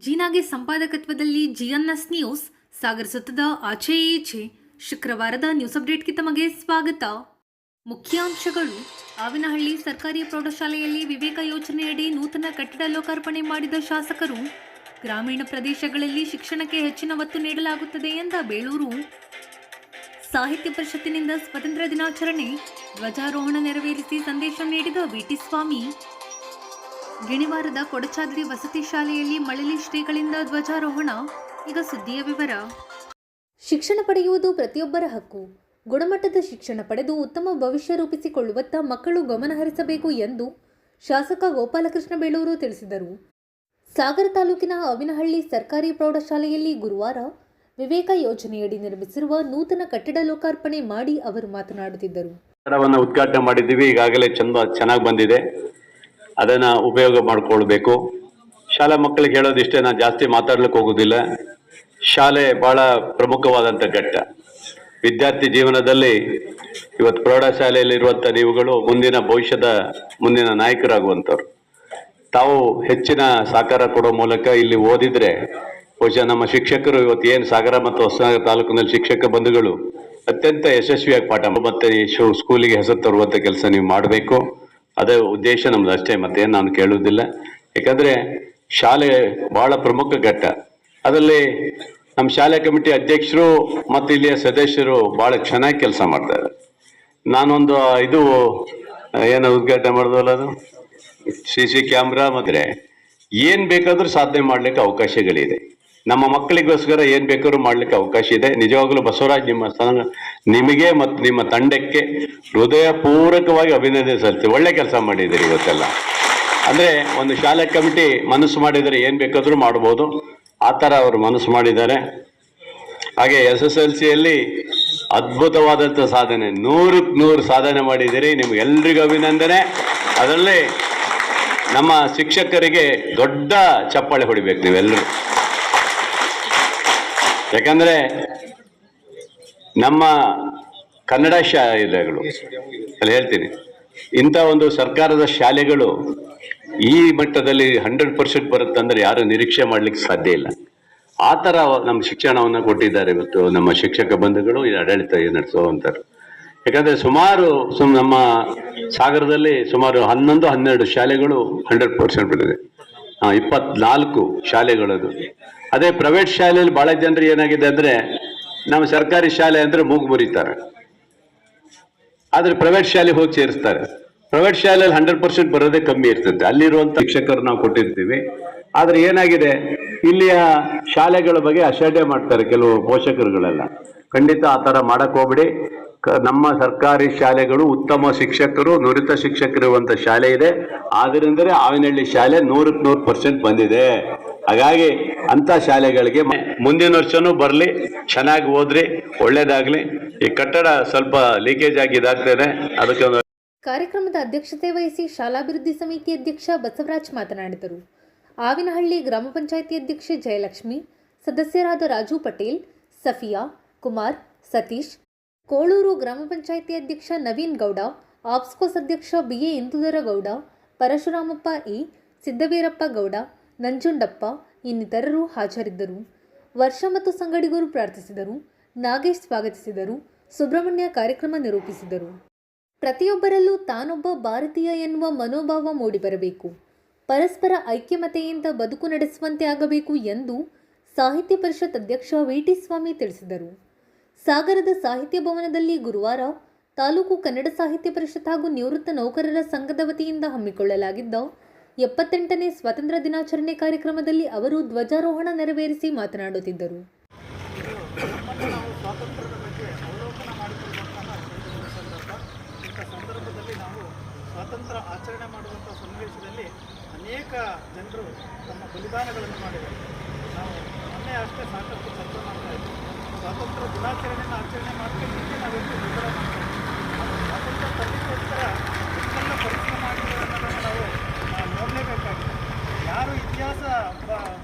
ಜೀನಾಗೆ ಸಂಪಾದಕತ್ವದಲ್ಲಿ ಜಿಎನ್ಎಸ್ news ಸಾಗರಿಸುತ್ತದೆ ಆಚೆ ಈಚೆ. ಶುಕ್ರವಾರದ ನ್ಯೂಸ್ ಅಪ್ಡೇಟ್ಗೆ ತಮಗೆ ಸ್ವಾಗತ. ಮುಖ್ಯಾಂಶಗಳು: ಆವಿನಹಳ್ಳಿ ಸರ್ಕಾರಿ ಪ್ರೌಢಶಾಲೆಯಲ್ಲಿ ವಿವೇಕ ಯೋಜನೆಯಡಿ ನೂತನ ಕಟ್ಟಡ ಲೋಕಾರ್ಪಣೆ ಮಾಡಿದ ಶಾಸಕರು. ಗ್ರಾಮೀಣ ಪ್ರದೇಶಗಳಲ್ಲಿ ಶಿಕ್ಷಣಕ್ಕೆ ಹೆಚ್ಚಿನ ಒತ್ತು ನೀಡಲಾಗುತ್ತದೆ ಎಂದ ಬೇಳೂರು. ಸಾಹಿತ್ಯ ಪರಿಷತ್ತಿನಿಂದ ಸ್ವಾತಂತ್ರ್ಯ ದಿನಾಚರಣೆ, ಧ್ವಜಾರೋಹಣ ನೆರವೇರಿಸಿ ಸಂದೇಶ ನೀಡಿದ ವಿಟಿ ಸ್ವಾಮಿ. ಗಿಣಿವಾರದ ಕೊಡಚಾದ್ರಿ ವಸತಿ ಶಾಲೆಯಲ್ಲಿ ಮಳಲಿ ಶ್ರೀಗಳಿಂದ ಧ್ವಜಾರೋಹಣ. ಈಗ ಸುದ್ದಿಯ ವಿವರ. ಶಿಕ್ಷಣ ಪಡೆಯುವುದು ಪ್ರತಿಯೊಬ್ಬರ ಹಕ್ಕು. ಗುಣಮಟ್ಟದ ಶಿಕ್ಷಣ ಪಡೆದು ಉತ್ತಮ ಭವಿಷ್ಯ ರೂಪಿಸಿಕೊಳ್ಳುವತ್ತ ಮಕ್ಕಳು ಗಮನಹರಿಸಬೇಕು ಎಂದು ಶಾಸಕ ಗೋಪಾಲಕೃಷ್ಣ ಬೇಳೂರು ತಿಳಿಸಿದರು. ಸಾಗರ ತಾಲೂಕಿನ ಆವಿನಹಳ್ಳಿ ಸರ್ಕಾರಿ ಪ್ರೌಢಶಾಲೆಯಲ್ಲಿ ಗುರುವಾರ ವಿವೇಕ ಯೋಜನೆಯಡಿ ನಿರ್ಮಿಸಿರುವ ನೂತನ ಕಟ್ಟಡ ಲೋಕಾರ್ಪಣೆ ಮಾಡಿ ಅವರು ಮಾತನಾಡುತ್ತಿದ್ದರು. ಕಟ್ಟಡವನ್ನು ಉದ್ಘಾಟನೆ ಮಾಡಿದ್ದೀವಿ, ಈಗಾಗಲೇ ಚೆನ್ನಾಗಿ ಬಂದಿದೆ, ಅದನ್ನು ಉಪಯೋಗ ಮಾಡಿಕೊಳ್ಬೇಕು. ಶಾಲಾ ಮಕ್ಕಳಿಗೆ ಹೇಳೋದಿಷ್ಟೇ, ನಾನು ಜಾಸ್ತಿ ಮಾತಾಡ್ಲಿಕ್ಕೆ ಹೋಗೋದಿಲ್ಲ. ಶಾಲೆ ಬಹಳ ಪ್ರಮುಖವಾದಂಥ ಘಟ್ಟ. ವಿದ್ಯಾರ್ಥಿ ಜೀವನದಲ್ಲಿ ಇವತ್ತು ಪ್ರೌಢಶಾಲೆಯಲ್ಲಿರುವಂಥ ನೀವುಗಳು ಮುಂದಿನ ಭವಿಷ್ಯದ ಮುಂದಿನ ನಾಯಕರಾಗುವಂಥವ್ರು. ತಾವು ಹೆಚ್ಚಿನ ಸಹಕಾರ ಕೊಡೋ ಮೂಲಕ ಇಲ್ಲಿ ಓದಿದ್ರೆ ಬಹುಶಃ ನಮ್ಮ ಶಿಕ್ಷಕರು ಇವತ್ತು ಏನು ಸಾಗರ ಮತ್ತು ಹೊಸನಗರ ತಾಲೂಕಿನಲ್ಲಿ ಶಿಕ್ಷಕ ಬಂಧುಗಳು ಅತ್ಯಂತ ಯಶಸ್ವಿಯಾಗಿ ಪಾಠ ಮತ್ತೆ ಸ್ಕೂಲಿಗೆ ಹೆಸರು ತರುವಂಥ ಕೆಲಸ ನೀವು ಮಾಡಬೇಕು. ಅದೇ ಉದ್ದೇಶ ನಮ್ದು ಅಷ್ಟೇ, ಮತ್ತೇನು ನಾನು ಕೇಳುವುದಿಲ್ಲ. ಯಾಕಂದರೆ ಶಾಲೆ ಬಹಳ ಪ್ರಮುಖ ಘಟ್ಟ. ಅದರಲ್ಲಿ ನಮ್ಮ ಶಾಲೆ ಕಮಿಟಿ ಅಧ್ಯಕ್ಷರು ಮತ್ತು ಇಲ್ಲಿಯ ಸದಸ್ಯರು ಭಾಳ ಚೆನ್ನಾಗಿ ಕೆಲಸ ಮಾಡ್ತಾರೆ. ನಾನೊಂದು ಇದು ಏನು ಉದ್ಘಾಟನೆ ಮಾಡಿದ್ವಲ್ಲ, ಅದು CC ಕ್ಯಾಮ್ರಾ ಮತ್ತೆ ಏನು ಬೇಕಾದರೂ ಸಾಧನೆ ಮಾಡಲಿಕ್ಕೆ ಅವಕಾಶಗಳಿದೆ. ನಮ್ಮ ಮಕ್ಕಳಿಗೋಸ್ಕರ ಏನು ಬೇಕಾದ್ರೂ ಮಾಡಲಿಕ್ಕೆ ಅವಕಾಶ ಇದೆ. ನಿಜವಾಗ್ಲೂ ಬಸವರಾಜ್, ನಿಮಗೆ ಮತ್ತು ನಿಮ್ಮ ತಂಡಕ್ಕೆ ಹೃದಯಪೂರ್ವಕವಾಗಿ ಅಭಿನಂದನೆ ಸಲ್ಲಿಸ್ತೀವಿ. ಒಳ್ಳೆ ಕೆಲಸ ಮಾಡಿದ್ದೀರಿ ಇವತ್ತೆಲ್ಲ. ಅಂದರೆ ಒಂದು ಶಾಲೆ ಕಮಿಟಿ ಮನಸ್ಸು ಮಾಡಿದರೆ ಏನು ಬೇಕಾದರೂ ಮಾಡ್ಬೋದು, ಆ ಥರ ಅವರು ಮನಸ್ಸು ಮಾಡಿದ್ದಾರೆ. ಹಾಗೆ SSLCಯಲ್ಲಿ ಅದ್ಭುತವಾದಂಥ ಸಾಧನೆ, 100ಕ್ಕೆ 100 ಸಾಧನೆ ಮಾಡಿದ್ದೀರಿ. ನಿಮ್ಗೆಲ್ರಿಗೂ ಅಭಿನಂದನೆ. ಅದರಲ್ಲಿ ನಮ್ಮ ಶಿಕ್ಷಕರಿಗೆ ದೊಡ್ಡ ಚಪ್ಪಾಳೆ ಹೊಡಿಬೇಕು ನೀವೆಲ್ಲರೂ. ಯಾಕಂದರೆ ನಮ್ಮ ಕನ್ನಡ ಶಾಲೆಗಳು ಅಲ್ಲಿ ಹೇಳ್ತೀನಿ, ಇಂಥ ಒಂದು ಸರ್ಕಾರದ ಶಾಲೆಗಳು ಈ ಮಟ್ಟದಲ್ಲಿ 100% ಬರುತ್ತಂದ್ರೆ ಯಾರು ನಿರೀಕ್ಷೆ ಮಾಡಲಿಕ್ಕೆ ಸಾಧ್ಯ ಇಲ್ಲ. ಆ ಥರ ನಮ್ಮ ಶಿಕ್ಷಣವನ್ನು ಕೊಟ್ಟಿದ್ದಾರೆ ಇವತ್ತು ನಮ್ಮ ಶಿಕ್ಷಕ ಬಂಧುಗಳು, ಈ ಆಡಳಿತ ನಡೆಸುವಂಥವ್ರು. ಯಾಕಂದರೆ ಸುಮಾರು ನಮ್ಮ ಸಾಗರದಲ್ಲಿ ಸುಮಾರು 11-12 ಶಾಲೆಗಳು 100% ಬಂದಿದೆ. 24 ಶಾಲೆಗಳದು. ಅದೇ ಪ್ರೈವೇಟ್ ಶಾಲೆಯಲ್ಲಿ ಭಾಳ ಜನರು ಏನಾಗಿದೆ ಅಂದರೆ, ನಮ್ಮ ಸರ್ಕಾರಿ ಶಾಲೆ ಅಂದರೆ ಮೂಗು ಮುರಿತಾರೆ, ಆದರೆ ಪ್ರೈವೇಟ್ ಶಾಲೆಗೆ ಹೋಗಿ ಸೇರಿಸ್ತಾರೆ. ಪ್ರೈವೇಟ್ ಶಾಲೆಯಲ್ಲಿ 100% ಬರೋದೇ ಕಮ್ಮಿ ಇರ್ತದೆ. ಅಲ್ಲಿರುವಂಥ ಶಿಕ್ಷಕರು ನಾವು ಕೊಟ್ಟಿರ್ತೀವಿ. ಆದರೆ ಏನಾಗಿದೆ, ಇಲ್ಲಿಯ ಶಾಲೆಗಳ ಬಗ್ಗೆ ಅಶ್ರದ್ಧೆ ಮಾಡ್ತಾರೆ ಕೆಲವು ಪೋಷಕರುಗಳೆಲ್ಲ. ಖಂಡಿತ ಆ ಥರ ಮಾಡಕ್ಕೆ ಹೋಗ್ಬಿಡಿ. ನಮ್ಮ ಸರ್ಕಾರಿ ಶಾಲೆಗಳು ಉತ್ತಮ ಶಿಕ್ಷಕರು, ನುರಿತ ಶಿಕ್ಷಕರಿರುವಂಥ ಶಾಲೆ ಇದೆ. ಆದ್ದರಿಂದಲೇ ಆವಿನಹಳ್ಳಿ ಶಾಲೆ 100ಕ್ಕೆ 100% ಬಂದಿದೆ. ಹಾಗಾಗಿ ಅಂಥ ಶಾಲೆಗಳಿಗೆ ಮುಂದಿನ ವರ್ಷನೂ ಬರಲಿ, ಚೆನ್ನಾಗಿ ಓದ್ರಿ, ಒಳ್ಳೇದಾಗಲಿ. ಈ ಕಟ್ಟಡ ಸ್ವಲ್ಪ ಲೀಕೇಜ್ ಆಗಿ ಇದಾಗ್ತದೆ, ಅದಕ್ಕೆ. ಕಾರ್ಯಕ್ರಮದ ಅಧ್ಯಕ್ಷತೆ ವಹಿಸಿ ಶಾಲಾಭಿವೃದ್ಧಿ ಸಮಿತಿ ಅಧ್ಯಕ್ಷ ಬಸವರಾಜ್ ಮಾತನಾಡಿದರು. ಆವಿನಹಳ್ಳಿ ಗ್ರಾಮ ಪಂಚಾಯಿತಿ ಅಧ್ಯಕ್ಷೆ ಜಯಲಕ್ಷ್ಮಿ, ಸದಸ್ಯರಾದ ರಾಜು ಪಟೇಲ್, ಸಫಿಯಾ, ಕುಮಾರ್, ಸತೀಶ್, ಕೋಳೂರು ಗ್ರಾಮ ಪಂಚಾಯಿತಿ ಅಧ್ಯಕ್ಷ ನವೀನ್ ಗೌಡ, ಆಪ್ಸ್ಕೋಸ್ ಅಧ್ಯಕ್ಷ BA ಇಂದುಧರ ಗೌಡ, ಪರಶುರಾಮಪ್ಪ ಇ, ಸಿದ್ದವೀರಪ್ಪ ಗೌಡ, ನಂಜುಂಡಪ್ಪ ಇನ್ನಿತರರು ಹಾಜರಿದ್ದರು. ವರ್ಷ ಮತ್ತು ಸಂಗಡಿಗರು ಪ್ರಾರ್ಥಿಸಿದರು. ನಾಗೇಶ್ ಸ್ವಾಗತಿಸಿದರು. ಸುಬ್ರಹ್ಮಣ್ಯ ಕಾರ್ಯಕ್ರಮ ನಿರೂಪಿಸಿದರು. ಪ್ರತಿಯೊಬ್ಬರಲ್ಲೂ ತಾನೊಬ್ಬ ಭಾರತೀಯ ಎನ್ನುವ ಮನೋಭಾವ ಮೂಡಿಬರಬೇಕು. ಪರಸ್ಪರ ಐಕ್ಯಮತೆಯಿಂದ ಬದುಕು ನಡೆಸುವಂತೆ ಆಗಬೇಕು ಎಂದು ಸಾಹಿತ್ಯ ಪರಿಷತ್ ಅಧ್ಯಕ್ಷ ವಿಟಿ ಸ್ವಾಮಿ ತಿಳಿಸಿದರು. ಸಾಗರದ ಸಾಹಿತ್ಯ ಭವನದಲ್ಲಿ ಗುರುವಾರ ತಾಲೂಕು ಕನ್ನಡ ಸಾಹಿತ್ಯ ಪರಿಷತ್ ಹಾಗೂ ನಿವೃತ್ತ ನೌಕರರ ಸಂಘದ ವತಿಯಿಂದ ಹಮ್ಮಿಕೊಳ್ಳಲಾಗಿದ್ದ 78ನೇ ಸ್ವಾತಂತ್ರ್ಯ ದಿನಾಚರಣೆ ಕಾರ್ಯಕ್ರಮದಲ್ಲಿ ಅವರು ಧ್ವಜಾರೋಹಣ ನೆರವೇರಿಸಿ ಮಾತನಾಡುತ್ತಿದ್ದರು. ಸ್ವಾತಂತ್ರ್ಯ ಆಚರಣೆ ಮಾಡುವಂಥ ಸನ್ನಿವೇಶದಲ್ಲಿ ಅನೇಕ ಜನರು ತಮ್ಮ ಬಲಿದಾನಗಳನ್ನು ಮಾಡಿದ್ದಾರೆ. ನಾವು ಮೊನ್ನೆ ಅಷ್ಟೇ ಸಾಕಷ್ಟು ಚರ್ಚೆ ಮಾಡ್ತಾ ಇದ್ದೀವಿ. ಸ್ವಾತಂತ್ರ್ಯ ದಿನಾಚರಣೆಯನ್ನು ಆಚರಣೆ ಮಾಡ್ಕೊಳ್ಳಿಕ್ಕೆ ನಾವೆಷ್ಟು ನಿರ್ಧಾರ ಮಾಡ್ತಾ ಇದ್ದೀವಿ. ಸ್ವಾತಂತ್ರ್ಯ ತರಲಿಕ್ಕೋಸ್ಕರ ಎಷ್ಟೆಲ್ಲ ಪರಿಶ್ರಮ ಮಾಡಿದ್ದಾರೆ ಅನ್ನೋದನ್ನು ನಾವು ನೋಡಲೇಬೇಕಾಗಿದೆ. ಯಾರು ಇತಿಹಾಸ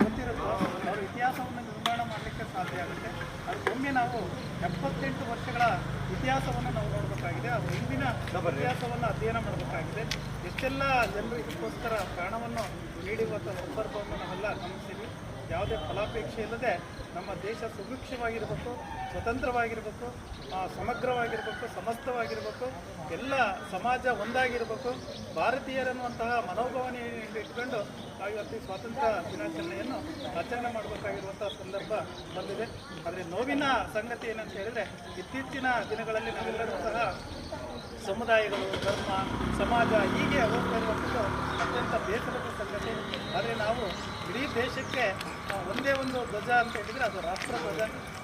ಗೊತ್ತಿರುತ್ತೋ ಅವರು ಇತಿಹಾಸವನ್ನು ನಿರ್ಮಾಣ ಮಾಡಲಿಕ್ಕೆ ಸಾಧ್ಯ ಆಗುತ್ತೆ. ಅದಕ್ಕೊಮ್ಮೆ ನಾವು 78 ವರ್ಷಗಳ ಇತಿಹಾಸ ಇತಿಹಾಸವನ್ನು ನಾವು ನೋಡಬೇಕಾಗಿದೆ, ಅವರ ಹಿಂದಿನ ಇತಿಹಾಸವನ್ನು ಅಧ್ಯಯನ ಮಾಡಬೇಕಾಗಿದೆ. ಎಷ್ಟೆಲ್ಲ ಜನರು ಇದಕ್ಕೋಸ್ಕರ ಪ್ರಾಣವನ್ನು ನೀಡಿರುವಂಥ ಸಂದರ್ಭವನ್ನು ನಾವೆಲ್ಲ ಗಮನಿಸ್ತೀವಿ. ಯಾವುದೇ ಫಲಾಪೇಕ್ಷೆ ಇಲ್ಲದೆ ನಮ್ಮ ದೇಶ ಸುಭಿಕ್ಷವಾಗಿರಬೇಕು, ಸ್ವತಂತ್ರವಾಗಿರಬೇಕು, ಸಮಗ್ರವಾಗಿರಬೇಕು, ಸಮಸ್ತವಾಗಿರಬೇಕು, ಎಲ್ಲ ಸಮಾಜ ಒಂದಾಗಿರಬೇಕು, ಭಾರತೀಯರನ್ನುವಂತಹ ಮನೋಭಾವನೆ ಇಟ್ಕೊಂಡು ಇವತ್ತು ಈ ಸ್ವಾತಂತ್ರ್ಯ ದಿನಾಚರಣೆಯನ್ನು ಆಚರಣೆ ಮಾಡಬೇಕಾಗಿರುವಂಥ ಸಂದರ್ಭ ಬಂದಿದೆ. ಆದರೆ ನೋವಿನ ಸಂಗತಿ ಏನಂತ ಹೇಳಿದರೆ, ಇತ್ತೀಚಿನ ದಿನಗಳಲ್ಲಿ ನಾವೆಲ್ಲರೂ ಸಹ ಸಮುದಾಯಗಳು, ಧರ್ಮ, ಸಮಾಜ ಹೀಗೆ ಹೋಗ್ತಾ ಇರುವಂಥದ್ದು ಅತ್ಯಂತ ಬೇಸರದ ಸಂಗತಿ. ಆದರೆ ನಾವು ಇಡೀ ದೇಶಕ್ಕೆ ಒಂದೇ ಒಂದು ಧ್ವಜ ಅಂತ ಹೇಳಿದರೆ ಅದು ರಾಷ್ಟ್ರಧ್ವಜ.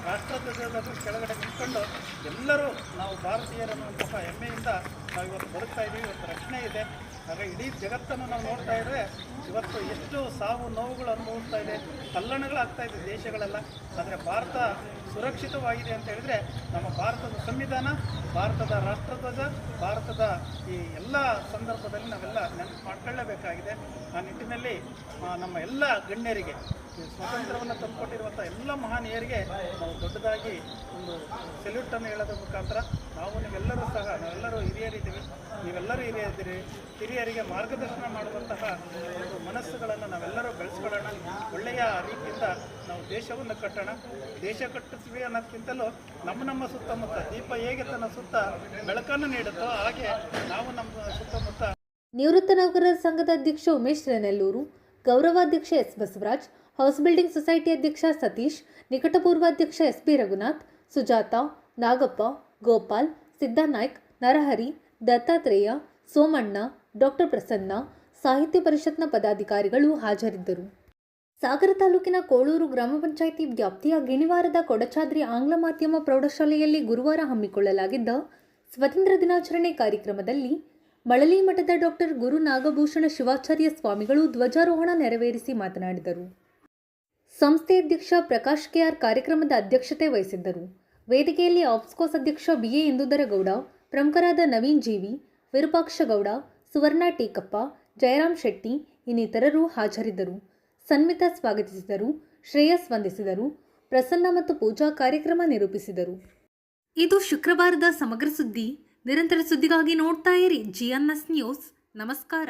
ರಾಷ್ಟ್ರಧ್ವಜದ ಕೆಳಗಡೆ ನಿಂತ್ಕೊಂಡು ಎಲ್ಲರೂ ನಾವು ಭಾರತೀಯರನ್ನುವಂತಹ ಹೆಮ್ಮೆಯಿಂದ ನಾವು ಇವತ್ತು ಬದುಕ್ತಾ ಇದ್ದೀವಿ, ಇವತ್ತು ರಕ್ಷಣೆ ಇದೆ. ಆಗ ಇಡೀ ಜಗತ್ತನ್ನು ನಾವು ನೋಡ್ತಾ ಇದ್ದರೆ ಇವತ್ತು ಎಷ್ಟು ಸಾವು ನೋವುಗಳು ಅನುಭವಿಸ್ತಾ ಇದೆ, ತಲ್ಲಣಗಳಾಗ್ತಾ ಇದೆ ದೇಶಗಳೆಲ್ಲ. ಆದರೆ ಭಾರತ ಸುರಕ್ಷಿತವಾಗಿದೆ ಅಂತ ಹೇಳಿದರೆ ನಮ್ಮ ಭಾರತದ ಸಂವಿಧಾನ, ಭಾರತದ ರಾಷ್ಟ್ರಧ್ವಜ, ಭಾರತದ ಈ ಎಲ್ಲ ಸಂದರ್ಭದಲ್ಲಿ ನಾವೆಲ್ಲ ನೆನಪು ಮಾಡ್ಕೊಳ್ಳೇಬೇಕಾಗಿದೆ. ಆ ನಿಟ್ಟಿನಲ್ಲಿ ನಮ್ಮ ಎಲ್ಲ ಗಣ್ಯರಿಗೆ, ಸ್ವಾತಂತ್ರ್ಯವನ್ನು ತಂದುಕೊಟ್ಟಿರುವಂಥ ಎಲ್ಲ ಮಹನೀಯರಿಗೆ ನಾವು ದೊಡ್ಡದಾಗಿ ಒಂದು ಸೆಲ್ಯೂಟನ್ನು ಹೇಳೋದ್ರ ಮುಖಾಂತರ ನಾವೆಲ್ಲರೂ ಸಹ ನಾವೆಲ್ಲರೂ ಹಿರಿಯರಿದ್ದೀವಿ, ನೀವೆಲ್ಲರೂ ಹಿರಿಯರಿದ್ದೀರಿ. ಹಿರಿಯರಿಗೆ ಮಾರ್ಗದರ್ಶನ ಮಾಡುವಂತಹ ಒಂದು ಮನಸ್ಸುಗಳನ್ನು ನಾವೆಲ್ಲರೂ ಬೆಳೆಸ್ಕೊಳ್ಳೋಣ. ಒಳ್ಳೆಯ ರೀತಿಯಿಂದ ನಾವು ದೇಶವನ್ನು ಕಟ್ಟೋಣ. ದೇಶ ಕಟ್ಟಿಸ್ವಿ ಅನ್ನೋದಕ್ಕಿಂತಲೂ ನಮ್ಮ ಸುತ್ತಮುತ್ತ ದೀಪ ಹೇಗೆ ತನ್ನ ಸುತ್ತ ಬೆಳಕನ್ನು ನೀಡುತ್ತೋ ಹಾಗೆ ನಾವು ನಮ್ಮ ಸುತ್ತಮುತ್ತ. ನಿವೃತ್ತ ನೌಕರರ ಸಂಘದ ಅಧ್ಯಕ್ಷ ಉಮೇಶ್ ರೆನೆಲ್ಲೂರು, ಗೌರವಾಧ್ಯಕ್ಷ S Basavaraj, house building society ಅಧ್ಯಕ್ಷ ಸತೀಶ್, ನಿಕಟಪೂರ್ವಾಧ್ಯಕ್ಷ ಎಸ್.ಪಿ. ರಘುನಾಥ್, ಸುಜಾತ, ನಾಗಪ್ಪ, ಗೋಪಾಲ್, ಸಿದ್ದನಾಯ್ಕ್, ನರಹರಿ, ದತ್ತಾತ್ರೇಯ, ಸೋಮಣ್ಣ, ಡಾಕ್ಟರ್ ಪ್ರಸನ್ನ, ಸಾಹಿತ್ಯ ಪರಿಷತ್ನ ಪದಾಧಿಕಾರಿಗಳು ಹಾಜರಿದ್ದರು. ಸಾಗರ ತಾಲೂಕಿನ ಕೋಳೂರು ಗ್ರಾಮ ಪಂಚಾಯಿತಿ ವ್ಯಾಪ್ತಿಯ ಗಿಣಿವಾರದ ಕೊಡಚಾದ್ರಿ ಆಂಗ್ಲ ಮಾಧ್ಯಮ ಪ್ರೌಢಶಾಲೆಯಲ್ಲಿ ಗುರುವಾರ ಹಮ್ಮಿಕೊಳ್ಳಲಾಗಿದ್ದ ಸ್ವಾತಂತ್ರ್ಯ ದಿನಾಚರಣೆ ಕಾರ್ಯಕ್ರಮದಲ್ಲಿ ಮಳಲಿ ಮಠದ ಡಾಕ್ಟರ್ ಗುರು ನಾಗಭೂಷಣ ಶಿವಾಚಾರ್ಯ ಸ್ವಾಮಿಗಳು ಧ್ವಜಾರೋಹಣ ನೆರವೇರಿಸಿ ಮಾತನಾಡಿದರು. ಸಂಸ್ಥೆ ಅಧ್ಯಕ್ಷ ಪ್ರಕಾಶ್ ಕೆಆರ್ ಕಾರ್ಯಕ್ರಮದ ಅಧ್ಯಕ್ಷತೆ ವಹಿಸಿದ್ದರು. ವೇದಿಕೆಯಲ್ಲಿ ಆಫ್ಸ್ಕೋಸ್ ಅಧ್ಯಕ್ಷ ಬಿಎ ಇಂದುಧರಗೌಡ, ಪ್ರಮುಖರಾದ ನವೀನ್ ಜೀವಿ, ವಿರೂಪಾಕ್ಷ ಗೌಡ, ಸುವರ್ಣ ಟೀಕಪ್ಪ, ಜಯರಾಮ್ ಶೆಟ್ಟಿ ಇನ್ನಿತರರು ಹಾಜರಿದ್ದರು. ಸನ್ಮಿತಾ ಸ್ವಾಗತಿಸಿದರು, ಶ್ರೇಯಸ್ ವಂದಿಸಿದರು, ಪ್ರಸನ್ನ ಮತ್ತು ಪೂಜಾ ಕಾರ್ಯಕ್ರಮ ನಿರೂಪಿಸಿದರು. ಇದು ಶುಕ್ರವಾರದ ಸಮಗ್ರ ಸುದ್ದಿ. ನಿರಂತರ ಸುದ್ದಿಗಾಗಿ ನೋಡ್ತಾ ಇರಿ GNS ನ್ಯೂಸ್. ನಮಸ್ಕಾರ.